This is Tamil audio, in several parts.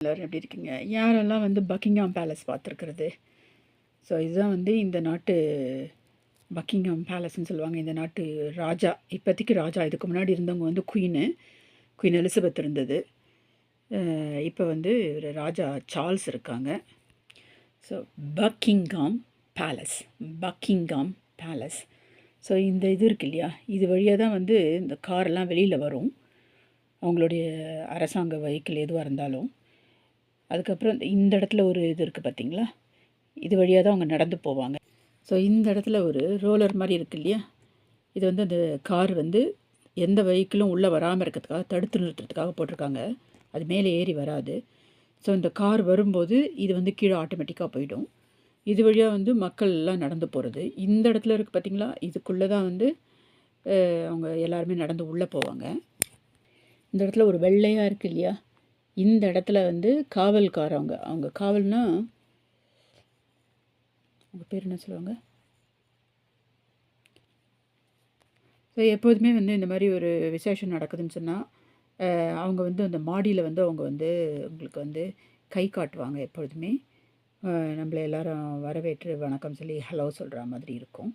எல்லோரும் எப்படி இருக்கீங்க? யாரெல்லாம் வந்து பக்கிங்ஹாம் பேலஸ் பார்த்துருக்குறது? ஸோ இதுதான் வந்து இந்த நாட்டு பக்கிங்ஹாம் பேலஸ்ன்னு சொல்லுவாங்க. இந்த நாட்டு ராஜா, இப்போதைக்கு ராஜா. இதுக்கு முன்னாடி இருந்தவங்க வந்து குயின் எலிசபெத் இருந்தது. இப்போ வந்து ராஜா சார்ல்ஸ் இருக்காங்க. So Buckingham palace, Buckingham palace. So இந்த இது இருக்கு இல்லையா, இது வழியாக தான் வந்து இந்த காரெல்லாம் வெளியில் வரும், அவங்களுடைய அரசாங்க வெஹிக்கிள் எதுவாக இருந்தாலும். அதுக்கப்புறம் இந்த இடத்துல ஒரு இது இருக்குது பார்த்தீங்களா, இது வழியாக தான் அவங்க நடந்து போவாங்க. ஸோ இந்த இடத்துல ஒரு ரோலர் மாதிரி இருக்குது இல்லையா, இது வந்து அந்த கார் வந்து எந்த வெஹிக்கிளும் உள்ளே வராமல் இருக்கிறதுக்காக தடுத்து நிறுத்துறதுக்காக போட்டிருக்காங்க. அது மேலே ஏறி வராது. ஸோ இந்த கார் வரும்போது இது வந்து கீழே ஆட்டோமேட்டிக்காக போயிடும். இது வழியாக வந்து மக்கள் எல்லாம் நடந்து போகிறது. இந்த இடத்துல இருக்குது பார்த்தீங்களா, இதுக்குள்ளே தான் வந்து அவங்க எல்லாருமே நடந்து உள்ளே போவாங்க. இந்த இடத்துல ஒரு வெள்ளையாக இருக்குது இல்லையா, இந்த இடத்துல வந்து காவல்கார், அவங்க காவல்னா அவங்க பேர் என்ன சொல்லுவாங்க. ஸோ எப்போதுமே வந்து இந்த மாதிரி ஒரு விசேஷம் நடக்குதுன்னு சொன்னால் அவங்க வந்து அந்த மாடியில் வந்து அவங்க வந்து உங்களுக்கு வந்து கை காட்டுவாங்க. எப்பொழுதுமே நம்மளை எல்லாரும் வரவேற்று வணக்கம் சொல்லி ஹலோ சொல்கிற மாதிரி இருக்கும்.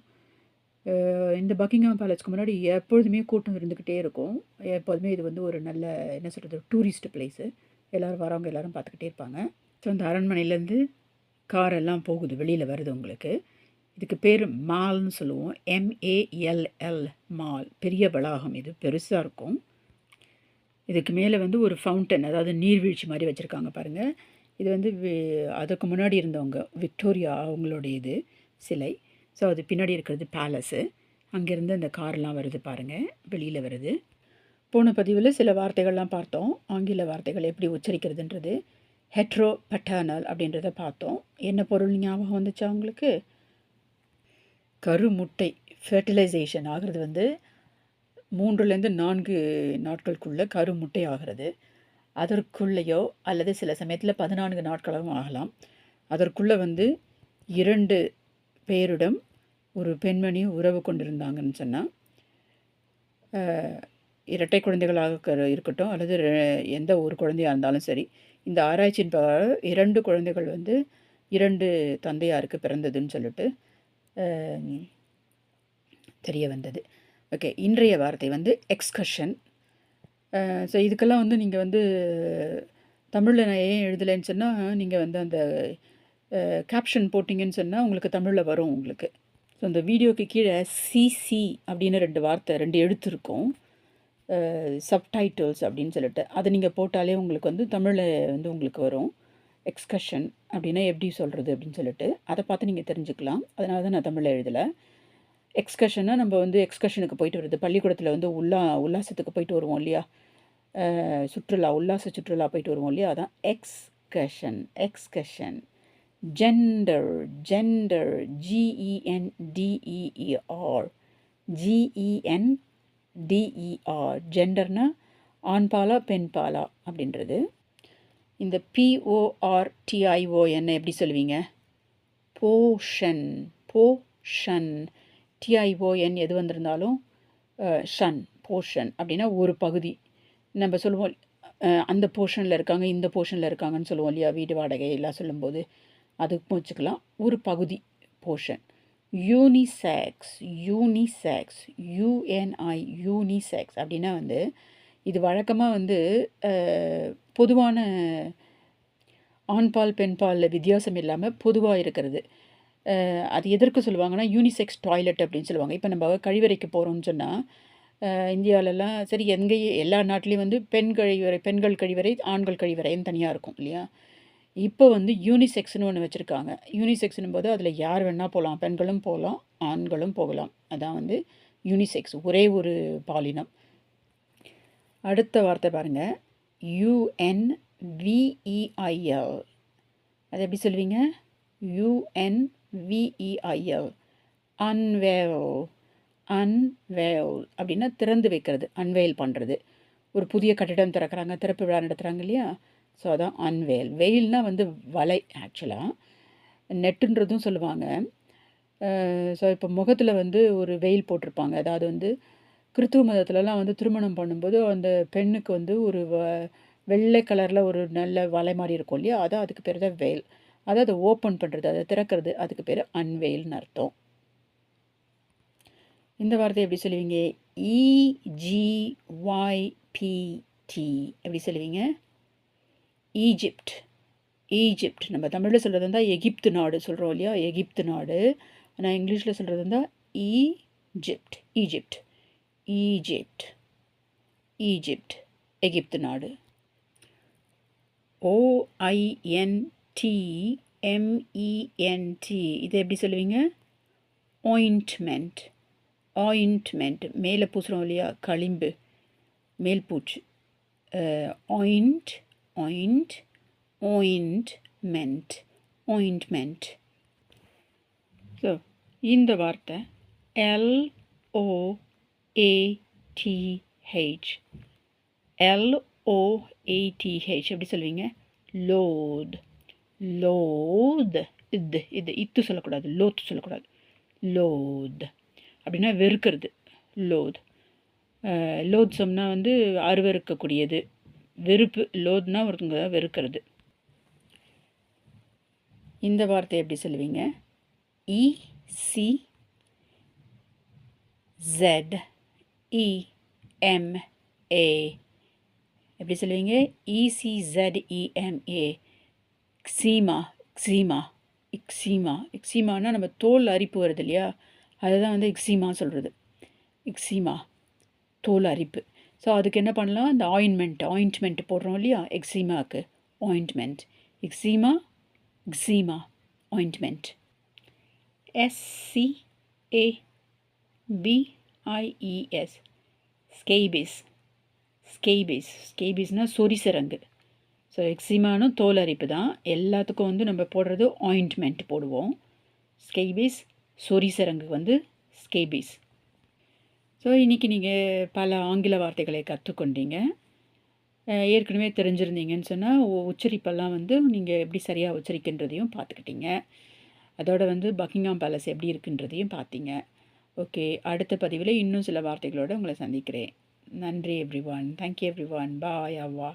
இந்த பக்கிங்ஹாம் பேலஸ்க்கு முன்னாடி எப்பொழுதுமே கூட்டம் இருந்துக்கிட்டே இருக்கும். எப்போதுமே இது வந்து ஒரு நல்ல என்ன சொல்கிறது, டூரிஸ்ட் பிளேஸு. எல்லோரும் வரவங்க எல்லோரும் பார்த்துக்கிட்டே இருப்பாங்க. ஸோ அந்த அரண்மனையிலேருந்து காரெல்லாம் போகுது, வெளியில் வருது உங்களுக்கு. இதுக்கு பேர் மால்னு சொல்லுவோம், MALL மால். பெரிய வளாகம், இது பெருசாக இருக்கும். இதுக்கு மேலே வந்து ஒரு ஃபவுண்டன், அதாவது நீர்வீழ்ச்சி மாதிரி வச்சுருக்காங்க பாருங்கள். இது வந்து அதுக்கு முன்னாடி இருந்தவங்க விக்டோரியா அவங்களுடைய இது சிலை. ஸோ அது பின்னாடி இருக்கிறது பேலஸு. அங்கேருந்து அந்த கார்லாம் வருது பாருங்கள், வெளியில் வருது. போன பதிவில் சில வார்த்தைகள்லாம் பார்த்தோம், ஆங்கில வார்த்தைகள் எப்படி உச்சரிக்கிறதுன்றது. ஹெட்ரோ பட்டர்னல் அப்படின்றத பார்த்தோம். என்ன பொருள் ஞாபகம் வந்துச்சா உங்களுக்கு? கருமுட்டை ஃபெர்டிலைசேஷன் ஆகிறது வந்து 3லேருந்து 4 நாட்களுக்குள்ளே கருமுட்டை ஆகிறது. அதற்குள்ளேயோ அல்லது சில சமயத்தில் 14 நாட்களும் ஆகலாம். அதற்குள்ளே வந்து 2 பேரிடம் ஒரு பெண்மணி உறவு கொண்டிருந்தாங்கன்னு சொன்னால், இரட்டை குழந்தைகளாக இருக்கட்டும் அல்லது எந்த ஒரு குழந்தையாக இருந்தாலும் சரி, இந்த ஆராய்ச்சியின் 2 குழந்தைகள் வந்து 2 தந்தையாருக்கு பிறந்ததுன்னு சொல்லிட்டு தெரிய வந்தது. ஓகே, இன்றைய வார்த்தை வந்து எக்ஸ்கர்ஷன். ஸோ இதுக்கெல்லாம் வந்து நீங்கள் வந்து தமிழில் நான் ஏன் எழுதலைன்னு சொன்னால், நீங்கள் வந்து அந்த கேப்ஷன் போட்டிங்கன்னு சொன்னால் உங்களுக்கு தமிழில் வரும் உங்களுக்கு. ஸோ அந்த வீடியோக்கு கீழே CC அப்படின்னு 2 வார்த்தை, 2 எழுத்து இருக்கும், சப்டைட்டில்ஸ் அப்படின்னு சொல்லிட்டு. அதை நீங்கள் போட்டாலே உங்களுக்கு வந்து தமிழில் வந்து உங்களுக்கு வரும். எக்ஸ்கர்ஷன் அப்படின்னா எப்படி சொல்கிறது அப்படின்னு சொல்லிட்டு அதை பார்த்து நீங்கள் தெரிஞ்சுக்கலாம். அதனால தான் நான் தமிழில் எழுதலை. எக்ஸ்கர்ஷன்னா நம்ம வந்து எக்ஸ்கர்ஷனுக்கு போயிட்டு வருது, பள்ளிக்கூடத்தில் வந்து உல்லாசத்துக்கு போயிட்டு வருவோம் இல்லையா, சுற்றுலா, உல்லாச சுற்றுலா போயிட்டு வருவோம் இல்லையா, அதான் excursion. Excursion. Gender, gender, GENDER, GENDER. ஜெண்டர்னா ஆண் பாலா பெண் பாலா அப்படின்றது. இந்த PORTION எப்படி சொல்லுவீங்க? போஷன். போஷன். TION எது வந்திருந்தாலும் ஷன், போர்ஷன் அப்படின்னா ஒரு பகுதி. நம்ம சொல்லுவோம் அந்த போர்ஷனில் இருக்காங்க, இந்த போர்ஷனில் இருக்காங்கன்னு சொல்லுவோம் இல்லையா, வீடு வாடகை எல்லாம் சொல்லும்போது அதுக்கும் வச்சுக்கலாம், ஒரு பகுதி portion. Unisex, unisex, UNI, unisex அப்படின்னா வந்து இது வழக்கமாக வந்து பொதுவான ஆண்பால் பெண்பால் வித்தியாசம் இல்லாமல் பொதுவாக இருக்கிறது. அது எதற்கு சொல்லுவாங்கன்னா யூனிசெக்ஸ் டாய்லெட் அப்படின்னு சொல்லுவாங்க. இப்போ நம்ம கழிவறைக்கு போகிறோம்னு சொன்னால் இந்தியாவிலலாம் சரி, எல்லா நாட்டிலையும் வந்து பெண்கள் கழிவறை ஆண்கள் கழிவறைன்னு தனியாக இருக்கும் இல்லையா. இப்போ வந்து யூனிசெக்ஸ்னு ஒன்று வச்சுருக்காங்க. யூனிசெக்ஸ்னும் போது அதில் யார் வேணால் போகலாம், பெண்களும் போகலாம் ஆண்களும் போகலாம். அதான் வந்து யூனிசெக்ஸ், ஒரே ஒரு பாலினம். அடுத்த வார்த்தை பாருங்கள், UNVEIL. அது எப்படி சொல்லுவீங்க? UNVEIL. அன்வேல். அன்வேல் அப்படின்னா திறந்து வைக்கிறது, அன்வேல் பண்ணுறது. ஒரு புதிய கட்டிடம் திறக்கிறாங்க, திறப்பு விழா நடத்துகிறாங்க இல்லையா, ஸோ அதான் அன்வேல். வெயில்னால் வந்து வலை, ஆக்சுவலாக நெட்டுன்றதும் சொல்லுவாங்க. ஸோ இப்போ முகத்தில் வந்து ஒரு வெயில் போட்டிருப்பாங்க. அதாவது வந்து கிறித்துவ மதத்துலலாம் வந்து திருமணம் பண்ணும்போது அந்த பெண்ணுக்கு வந்து ஒரு வெள்ளை கலரில் ஒரு நல்ல வலை மாதிரி இருக்கும் இல்லையா, அதான் அதுக்கு பேர் தான் வெயில். அதை ஓப்பன் பண்ணுறது, அதை திறக்கிறது, அதுக்கு பேர் அன்வெயில்னு அர்த்தம். இந்த வார்த்தை எப்படி சொல்லுவீங்க? EGYPT எப்படி சொல்லுவீங்க? ஈஜிப்ட். ஈஜிப்ட் நம்ம தமிழில் சொல்கிறது இருந்தால் எகிப்து நாடு சொல்கிறோம் இல்லையா, எகிப்து நாடு. ஆனால் இங்கிலீஷில் சொல்கிறது இருந்தால் ஈஜிப்ட். ஈஜிப்ட் ஈஜிப்ட் ஈஜிப்ட் எகிப்து நாடு. OINTMENT இதை எப்படி சொல்லுவீங்க? ஆயின்ட்மெண்ட். ஆயின்ட்மெண்ட் மேலே பூசுகிறோம் இல்லையா, களிம்பு, மேல் பூச்சு. ஆயின்ட் ஆயின்ட் ointment ointment. ஸோ இந்த வார்த்தை LOATH. LOATH எப்படி சொல்வீங்க? லோத். லோத். இத்து சொல்லக்கூடாது, லோத் சொல்லக்கூடாது. லோத் அப்படின்னா வெறுக்கிறது. லோத். லோத்சம்னா வந்து அருவறுக்கக்கூடியது, வெறுப்பு. லோத்னா ஒருத்தங்க வெறுக்கிறது. இந்த வார்த்தை எப்படி சொல்லுவீங்க? ECZEMA எப்படி சொல்லுவீங்க? ECZEMA. எக்ஸீமா. எக்ஸீமா எக்ஸீமா எக்ஸீமானா நம்ம தோல் அரிப்பு வருது இல்லையா, அதுதான் வந்து எக்ஸீமா சொல்கிறது. எக்ஸீமா தோல் அரிப்பு. ஸோ அதுக்கு என்ன பண்ணலாம்? இந்த ஆயின்மெண்ட் போடுறோம் இல்லையா எக்ஸீமாவுக்கு, ointment. Eczema eczema ointment. SCABIES scabies. Scabies. ஸ்கேபிஸ்னால் சொரிசரங்கு. ஸோ எக்ஸிமானும் தோல் அரிப்பு தான். எல்லாத்துக்கும் வந்து நம்ம போடுறது ஆயின்ட்மெண்ட் போடுவோம். ஸ்கேபிஸ். சொரிசரங்கு வந்து ஸ்கேபிஸ். ஸோ இன்றைக்கி நீங்கள் பல ஆங்கில வார்த்தைகளை கற்றுக்கொண்டீங்க. ஏற்கனவே தெரிஞ்சிருந்தீங்கன்னு சொன்னால் உச்சரிப்பெல்லாம் வந்து நீங்கள் எப்படி சரியாக உச்சரிக்கின்றதையும் பார்த்துக்கிட்டீங்க. அதோட வந்து பக்கிங்ஹாம் பேலஸ் எப்படி இருக்குன்றதையும் பார்த்தீங்க. ஓகே, அடுத்த பதிவில் இன்னும் சில வார்த்தைகளோடு உங்களை சந்திக்கிறேன். நன்றி எவ்ரிவான். Thank you everyone. பாய். அவ்வா.